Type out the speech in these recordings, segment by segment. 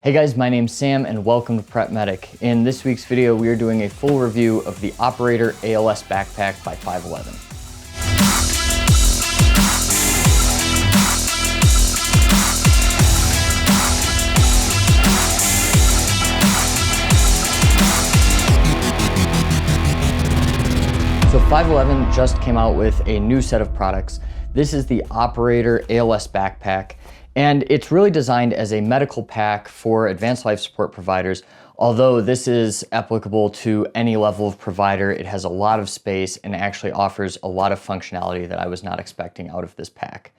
Hey guys, my name's Sam and welcome to Prep Medic. In this week's video, we are doing a full review of the Operator ALS backpack by 511. So 511 just came out with a new set of products. This is the Operator ALS backpack. And it's really designed as a medical pack for advanced life support providers. Although this is applicable to any level of provider, it has a lot of space and actually offers a lot of functionality that I was not expecting out of this pack.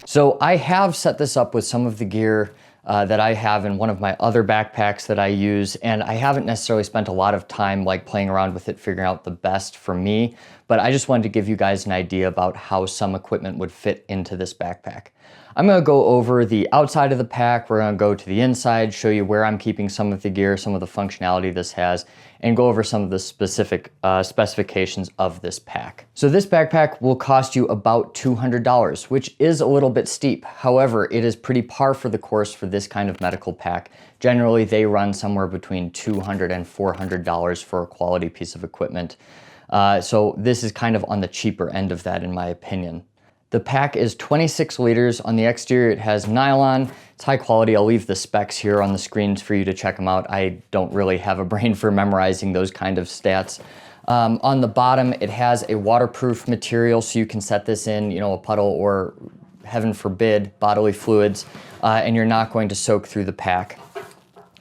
So I have set this up with some of the gear that I have in one of my other backpacks that I use, and I haven't necessarily spent a lot of time playing around with it, figuring out the best for me, but I just wanted to give you guys an idea about how some equipment would fit into this backpack. I'm going to go over the outside of the pack, we're going to go to the inside, show you where I'm keeping some of the gear, some of the functionality this has, and go over some of the specific specifications of this pack. So this backpack will cost you about $200, which is a little bit steep. However, it is pretty par for the course for this kind of medical pack. Generally, they run somewhere between $200 and $400 for a quality piece of equipment. So this is kind of on the cheaper end of that in my opinion. The pack is 26 liters. On the exterior, it has nylon. It's high quality. I'll leave the specs here on the screens for you to check them out. I don't really have a brain for memorizing those kind of stats. On the bottom, it has a waterproof material, so you can set this in, a puddle or, heaven forbid, bodily fluids, and you're not going to soak through the pack.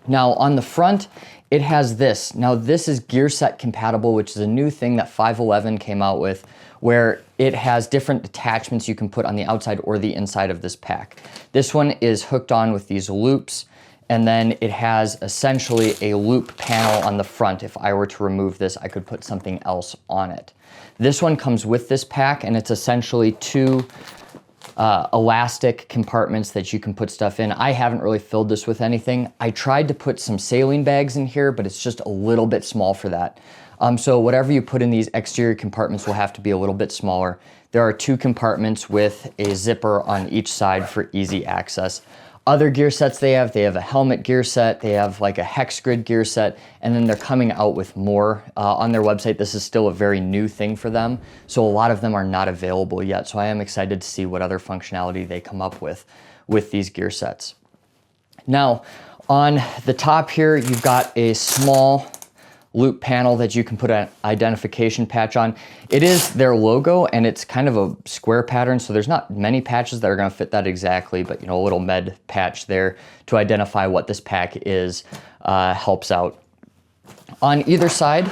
Now, on the front, it has this. Now, this is gear set compatible, which is a new thing that 511 came out with, where it has different attachments you can put on the outside or the inside of this pack. This one is hooked on with these loops, and then it has essentially a loop panel on the front. If I were to remove this, I could put something else on it. This one comes with this pack, and it's essentially two elastic compartments that you can put stuff in. I haven't really filled this with anything. I tried to put some saline bags in here, but it's just a little bit small for that. So whatever you put in these exterior compartments will have to be a little bit smaller. There are two compartments with a zipper on each side for easy access. Other gear sets they have a helmet gear set, they have like a hex grid gear set, and then they're coming out with more. On their website, this is still a very new thing for them, so a lot of them are not available yet. So I am excited to see what other functionality they come up with these gear sets. Now, on the top here, you've got a small loop panel that you can put an identification patch on. It is their logo and it's kind of a square pattern, so there's not many patches that are going to fit that exactly, but a little med patch there to identify what this pack is helps out. On either side,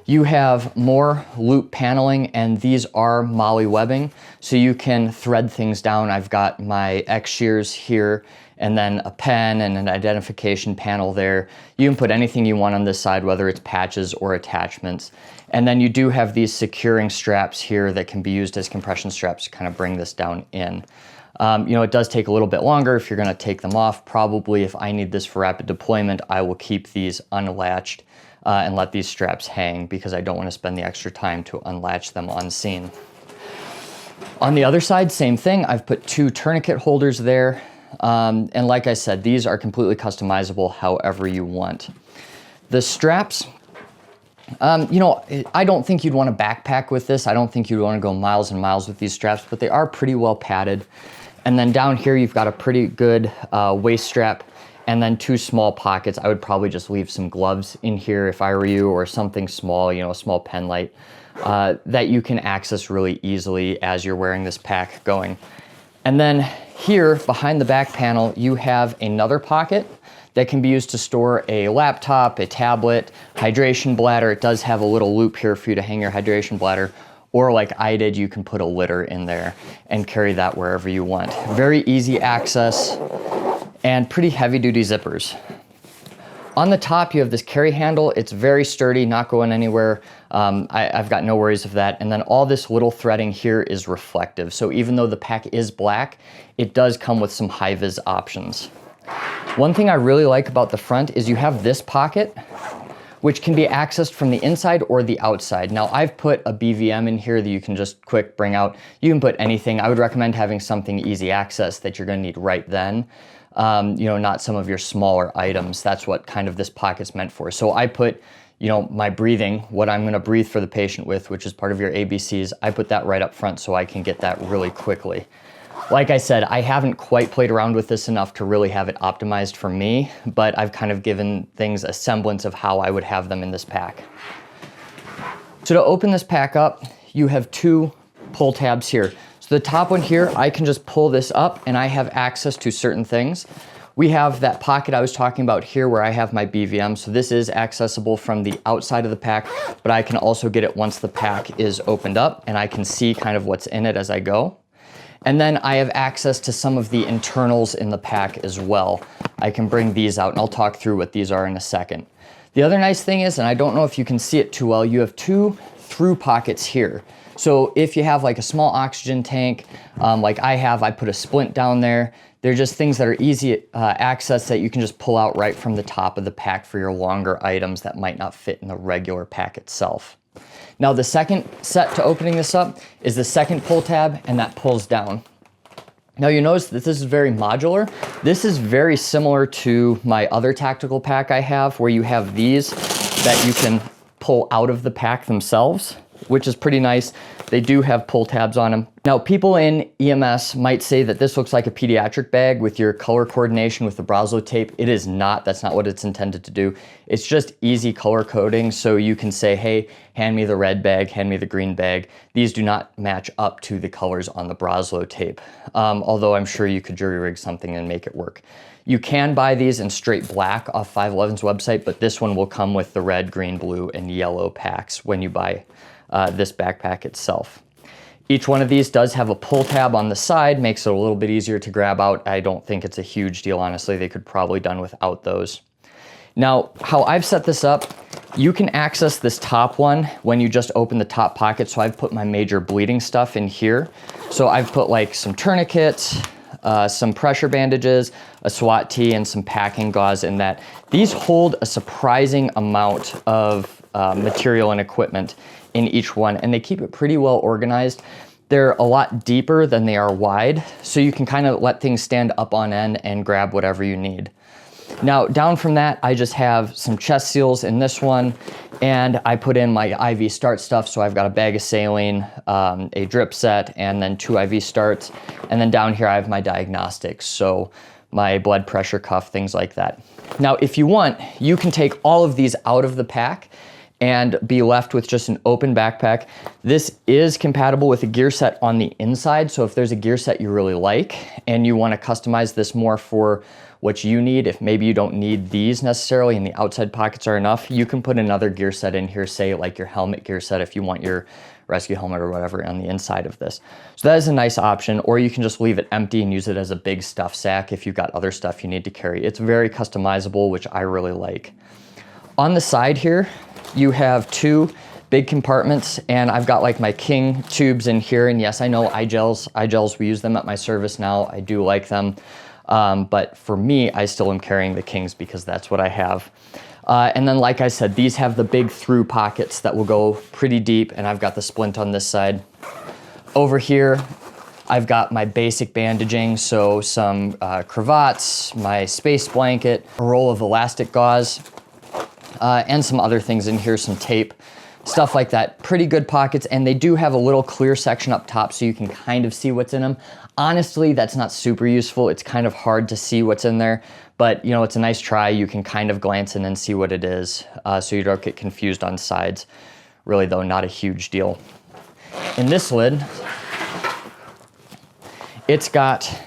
you have more loop paneling, and these are MOLLE webbing, so you can thread things down. I've got my X shears here, and then a pen and an identification panel there. You can put anything you want on this side, whether it's patches or attachments. And then you do have these securing straps here that can be used as compression straps to kind of bring this down in. It does take a little bit longer if you're gonna take them off. Probably if I need this for rapid deployment, I will keep these unlatched and let these straps hang because I don't wanna spend the extra time to unlatch them on scene. On the other side, same thing. I've put two tourniquet holders there. And like I said, these are completely customizable however you want. The straps, I don't think you'd want to backpack with this. I don't think you'd want to go miles and miles with these straps, but they are pretty well padded. And then down here, you've got a pretty good waist strap and then two small pockets. I would probably just leave some gloves in here if I were you, or something small, a small pen light that you can access really easily as you're wearing this pack going. And then here behind the back panel, you have another pocket that can be used to store a laptop, a tablet, hydration bladder. It does have a little loop here for you to hang your hydration bladder, or like I did, you can put a litter in there and carry that wherever you want. Very easy access and pretty heavy duty zippers. On the top, you have this carry handle. It's very sturdy, not going anywhere. I've got no worries of that. And then all this little threading here is reflective. So even though the pack is black, it does come with some high-vis options. One thing I really like about the front is you have this pocket, which can be accessed from the inside or the outside. Now, I've put a BVM in here that you can just quick bring out. You can put anything. I would recommend having something easy access that you're gonna need right then. you know, not some of your smaller items. That's what kind of this pocket's meant for. So I put, you know, my breathing, what I'm gonna breathe for the patient with, which is part of your ABCs, I put that right up front so I can get that really quickly. Like I said, I haven't quite played around with this enough to really have it optimized for me, but I've kind of given things a semblance of how I would have them in this pack. So to open this pack up, you have two pull tabs here. So the top one here, I can just pull this up and I have access to certain things. We have that pocket I was talking about here where I have my BVM. So this is accessible from the outside of the pack, but I can also get it once the pack is opened up and I can see kind of what's in it as I go. And then I have access to some of the internals in the pack as well. I can bring these out and I'll talk through what these are in a second. The other nice thing is, and I don't know if you can see it too well, you have two through pockets here. So if you have like a small oxygen tank, like I have, I put a splint down there. They're just things that are easy access that you can just pull out right from the top of the pack for your longer items that might not fit in the regular pack itself. Now the second set to opening this up is the second pull tab, and that pulls down. Now you notice that this is very modular. This is very similar to my other tactical pack I have, where you have these that you can pull out of the pack themselves, which is pretty nice. They do have pull tabs on them. Now, people in EMS might say that this looks like a pediatric bag with your color coordination with the Braslo tape. It is not. That's not what it's intended to do. It's just easy color coding, so you can say, hey, hand me the red bag, hand me the green bag. These do not match up to the colors on the Braslo tape, although I'm sure you could jury rig something and make it work. You can buy these in straight black off 511's website, but this one will come with the red, green, blue, and yellow packs when you buy this backpack itself. Each one of these does have a pull tab on the side, makes it a little bit easier to grab out. I don't think it's a huge deal, honestly. They could probably done without those. Now, how I've set this up, you can access this top one when you just open the top pocket. So I've put my major bleeding stuff in here. So I've put like some tourniquets, some pressure bandages, a SWAT tee, and some packing gauze in that. These hold a surprising amount of material and equipment in each one, and they keep it pretty well organized. They're a lot deeper than they are wide, so you can kind of let things stand up on end and grab whatever you need. Now, down from that, I just have some chest seals in this one, and I put in my IV start stuff. So I've got a bag of saline, a drip set, and then 2 IV starts. And then down here, I have my diagnostics. So my blood pressure cuff, things like that. Now, if you want, you can take all of these out of the pack and be left with just an open backpack. This is compatible with a gear set on the inside. So if there's a gear set you really like and you want to customize this more for what you need, if maybe you don't need these necessarily and the outside pockets are enough, you can put another gear set in here, say like your helmet gear set if you want your rescue helmet or whatever on the inside of this. So that is a nice option, or you can just leave it empty and use it as a big stuff sack if you've got other stuff you need to carry. It's very customizable, which I really like. On the side here, you have 2 big compartments, and I've got like my King tubes in here. And yes, I know iGels, we use them at my service now. I do like them. But for me, I still am carrying the Kings because that's what I have. And then, like I said, these have the big through pockets that will go pretty deep, and I've got the splint on this side. Over here, I've got my basic bandaging, so some cravats, my space blanket, a roll of elastic gauze, and some other things in here, some tape, stuff like that. Pretty good pockets, and they do have a little clear section up top so you can kind of see what's in them. Honestly, that's not super useful. It's kind of hard to see what's in there, but you know, it's a nice try. You can kind of glance in and see what it is, so you don't get confused on sides. Really though, not a huge deal. In this lid, it's got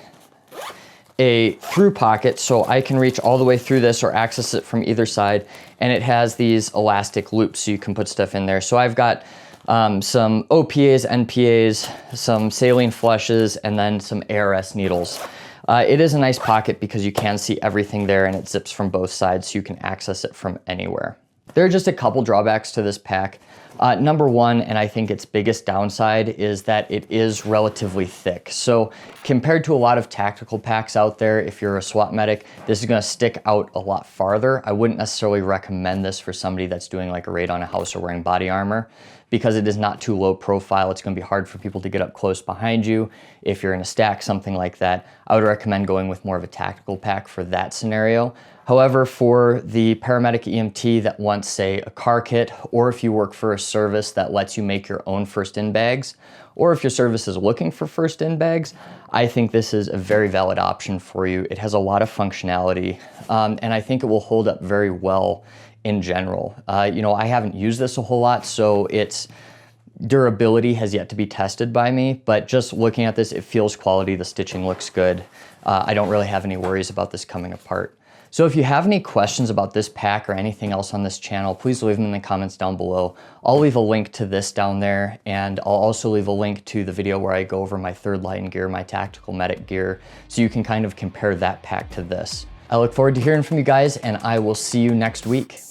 a through pocket, so I can reach all the way through this or access it from either side, and it has these elastic loops so you can put stuff in there. So I've got some OPAs, NPAs, some saline flushes, and then some ARS needles. It is a nice pocket because you can see everything there, and it zips from both sides so you can access it from anywhere. There are just a couple drawbacks to this pack. Number one, and I think its biggest downside, is that it is relatively thick. So compared to a lot of tactical packs out there, if you're a SWAT medic, this is gonna stick out a lot farther. I wouldn't necessarily recommend this for somebody that's doing like a raid on a house or wearing body armor, because it is not too low profile. It's gonna be hard for people to get up close behind you. If you're in a stack, something like that, I would recommend going with more of a tactical pack for that scenario. However, for the paramedic EMT that wants, say, a car kit, or if you work for a service that lets you make your own first in bags, or if your service is looking for first in bags, I think this is a very valid option for you. It has a lot of functionality, and I think it will hold up very well in general. You know, I haven't used this a whole lot, so its durability has yet to be tested by me, but just looking at this, it feels quality, the stitching looks good. I don't really have any worries about this coming apart. So if you have any questions about this pack or anything else on this channel, please leave them in the comments down below. I'll leave a link to this down there, and I'll also leave a link to the video where I go over my third line gear, my tactical medic gear, so you can kind of compare that pack to this. I look forward to hearing from you guys, and I will see you next week.